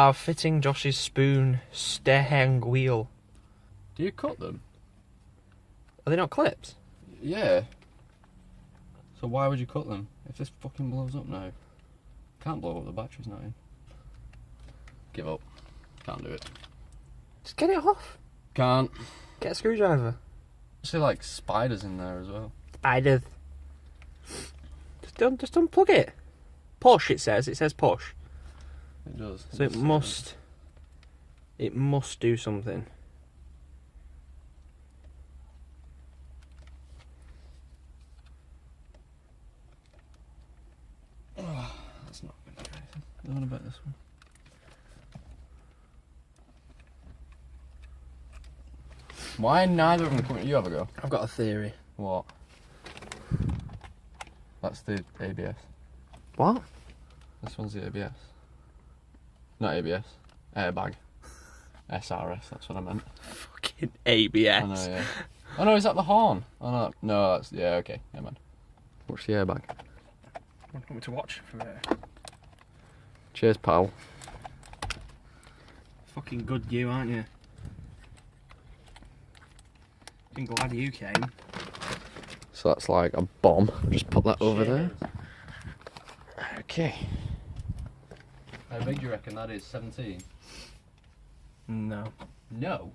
are fitting Josh's spoon steering wheel. Do you cut them? Are they not clips? Yeah. So why would you cut them? If this fucking blows up now. Can't blow up, the battery's not in. Give up. Can't do it. Just get it off. Can't. Get a screwdriver. I see like spiders in there as well. Spiders. Just unplug it. Push, it says. It says push. It does. So it must do something. Oh, that's not going to do anything. I don't know about this one. Why neither of them coming? You have a go. I've got a theory. What? That's the ABS. What? This one's the ABS. Not ABS. Airbag. SRS, that's what I meant. Fucking ABS. I know, yeah. Oh no, is that the horn? Oh no, no, that's, yeah, okay, yeah man. What's the airbag? Want me to watch from here? Cheers, pal. Fucking good you, aren't you? I'm glad you came. So that's like a bomb. Just put that over there. Okay. How big do you reckon that is? 17? No. No?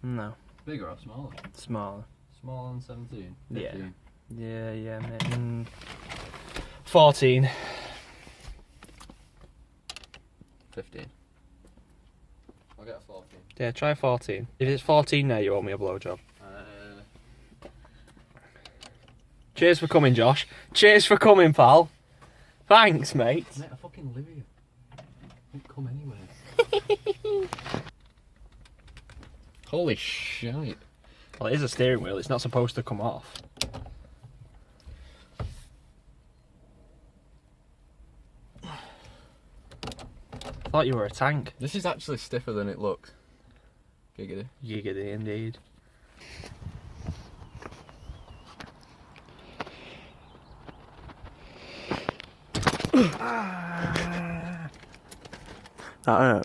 No. Bigger or smaller? Smaller. Smaller than 17? 15? Yeah, mate. 14. 15. I'll get a 14. Yeah, try 14. If it's 14 now, you owe me a blowjob. Cheers for coming, Josh. Cheers for coming, pal. Thanks, mate. Mate, I fucking live here. I won't come anywhere. Holy shite. Well, it is a steering wheel. It's not supposed to come off. I thought you were a tank. This is actually stiffer than it looks. Giggity. Giggity, indeed. I don't know.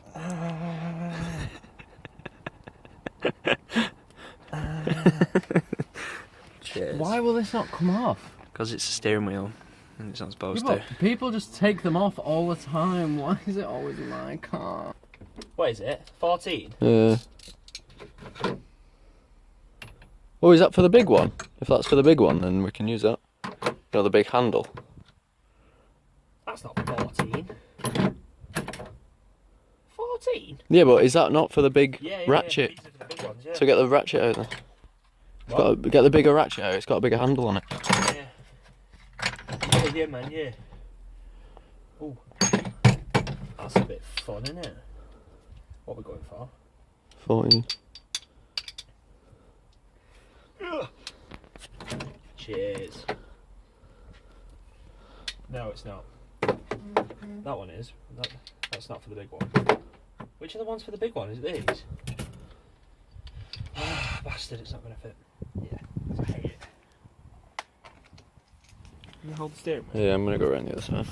Cheers. Why will this not come off? Because it's a steering wheel and it's not supposed Yeah, to. people just take them off all the time. Why is it always my car? What is it? 14? Yeah. Oh, is that for the big one? If that's for the big one, then we can use that. You know, the big handle. That's not 14. 14? Yeah, but is that not for the big ratchet? These are for the big ones, yeah. So get the ratchet out then. It's got to get the bigger ratchet out. It's got a bigger handle on it. Yeah, man, yeah. Oh, that's a bit fun, isn't it? What are we going for? 14. Cheers. No, it's not. That one is. That's not for the big one. Which are the ones for the big one? Is it these? Bastard, it's not going to fit. Yeah, I hate it. Can you hold the steering wheel? Yeah, I'm going to go around the other side.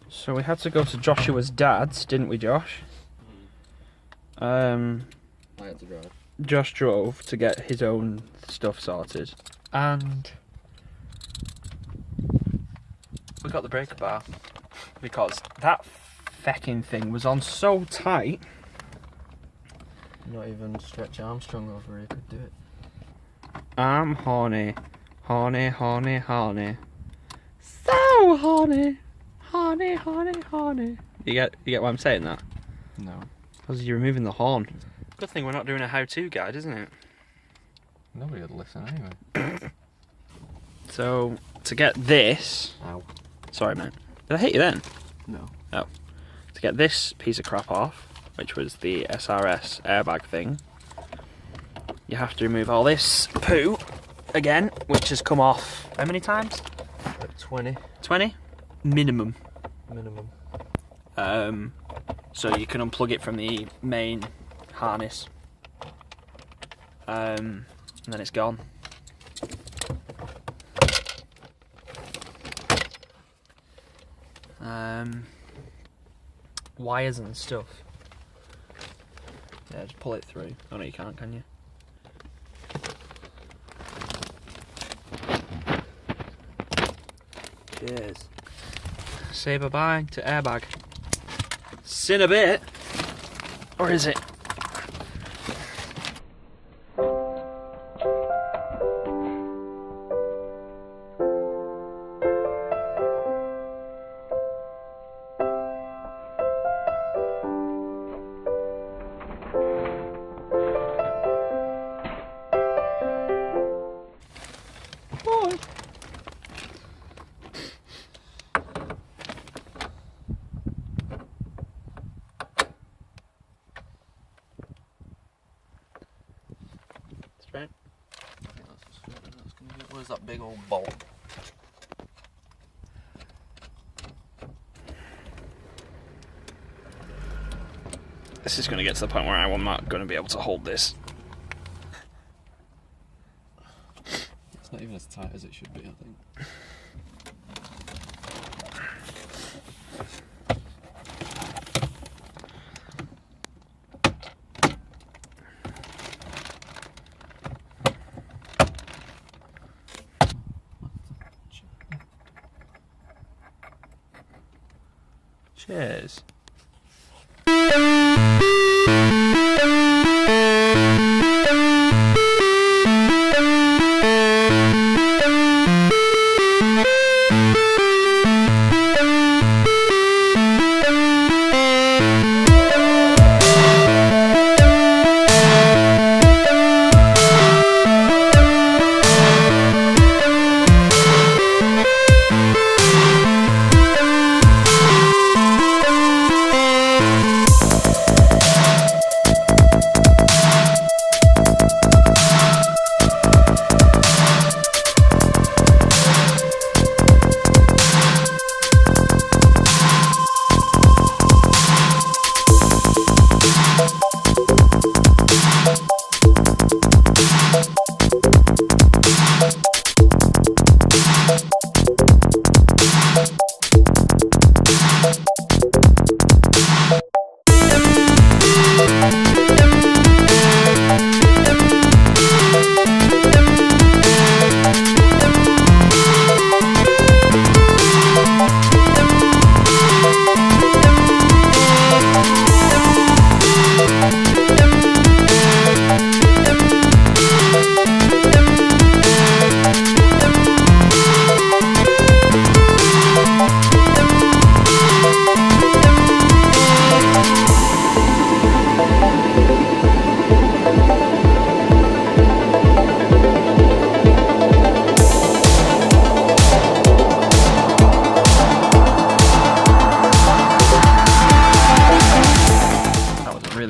So we had to go to Joshua's dad's, didn't we, Josh? I had to drive. Josh drove to get his own stuff sorted, and we got the breaker bar because that fecking thing was on so tight. Not even Stretch Armstrong over here could do it. I'm horny, horny, horny, horny, so horny, horny, horny, horny. You get why I'm saying that? No. Because you're removing the horn. Good thing we're not doing a how-to guide, isn't it? Nobody would listen anyway. So, to get this... Ow. Sorry, mate. Did I hit you then? No. Oh. To get this piece of crap off, which was the SRS airbag thing, you have to remove all this poo again, which has come off how many times? 20. 20? Minimum. Minimum. So you can unplug it from the main harness, and then it's gone. wires and stuff. Yeah, just pull it through. Oh no, you can't, can you? Cheers. Say bye-bye to airbag. Sin a bit. Or is it? Boy. Straight. I think that's the straight that's gonna get. Where's that big old bolt? This is going to get to the point where I'm not going to be able to hold this. It's not even as tight as it should be, I think. Cheers.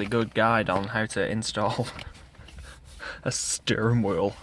Good guide on how to install a steering wheel.